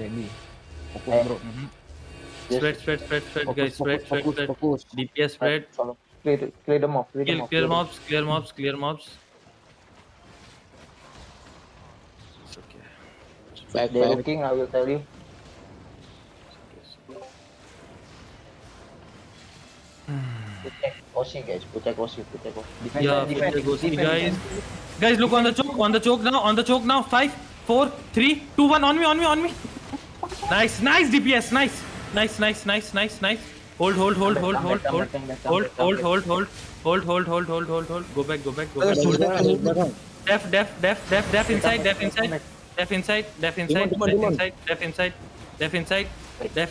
ready. Fokus bro. Spread, guys. Spread. Fokus. DPS spread. Follow. Clear them off. Clear mobs. It's okay. Back, They're back. looking, I will tell you. Protect Oshi, guys. Protect Oshi. Defend, Yeah, defend, protect Oshi, defend, guys. defend. Guys, look on the choke now. 5, 4, 3, 2, 1. On me. Nice, DPS. Nice. Hold. Go back. Def inside. Def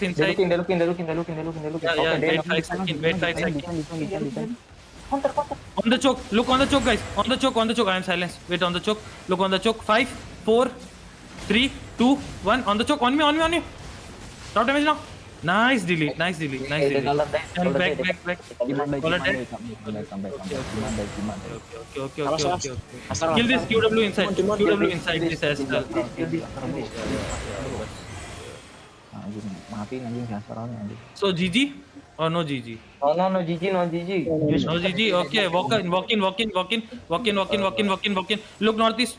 inside. They're looking. Yeah, Okay, wait 5 seconds. Defend. Counter. On the choke. Look on the choke, guys. On the choke. I am silenced. Wait on the choke. Look on the choke. 5, 4, 3, 2, 1. On the choke. On me. Top damage now. Nice delete. They call them dead. And back. Demand back, Follow demand that. back, come back. Demand back. Okay. Kill this QW inside. This Astral. Anjing, matiin anjing Jaspernya anjing. So GG or no GG? Oh, no, GG. No GG. Okay, walk in. Look northeast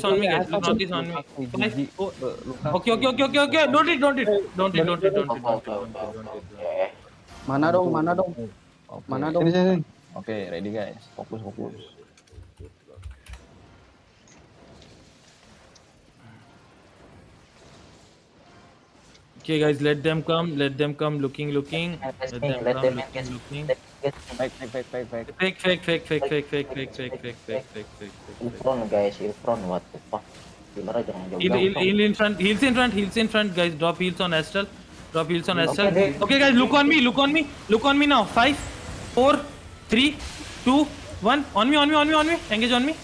on me, guys. Look northeast on me. 5, 4. Okay. Don't it. Okay. Mana dong? Mana dong? Sini. Oke, ready guys. Fokus. Okay, guys, let them come. Looking. Let them Looking. Back. Fake. In front, guys. In front. What the fuck? Gimana jangan jauh-jauh. Heals in front, guys. Drop heals on Astral. Okay. Okay, guys, look on me now. 5, 4, 3, 2, 1. On me. Engage on me.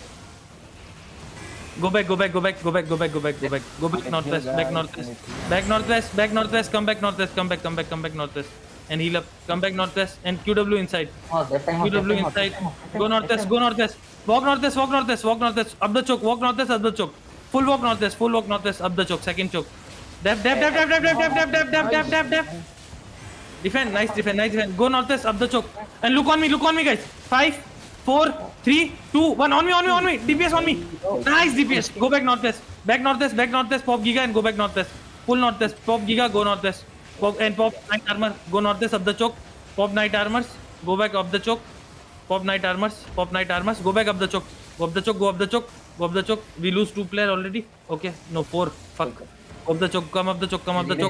Go back northwest. Back northwest. Come back northwest. And heal up. Come back northwest. And QW inside. Oh, that time. QW inside. Go northwest. Walk northwest. Up the choke. Walk northwest. Up the choke. Full walk northwest. Up the choke. Second choke. Def. Defend. Nice defend. Go northwest. Up the choke. And look on me, guys. 5, 4, 3, 2, 1. On me. DPS on me. Nice DPS. Go back northwest. Pop Giga and go back northwest. Full northwest. Pop Giga. Go northwest. Pop Knight Armor. Go northwest up the choke. Pop Knight Armors. Go back up the choke. Pop Knight Armors. Go back up the choke. Go up the choke. We lose 2 players already. Okay. No, 4. Fuck. Up the choke. Come up the choke.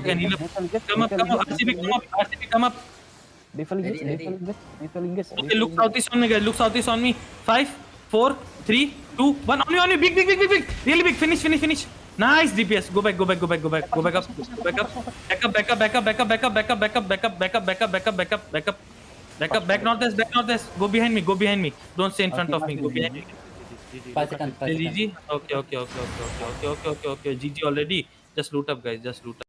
And heal up. Come up. RCB come up. Devalingus. Okay, look southeast on me, guys. 5, 4, 3, 2, 1. On me. Big. Really big. Finish. Nice DPS. Go back up. Back northwest. Go behind me. Don't stay in front of me. Go behind me. 5 seconds. GG. Okay. GG already. Just loot up, guys.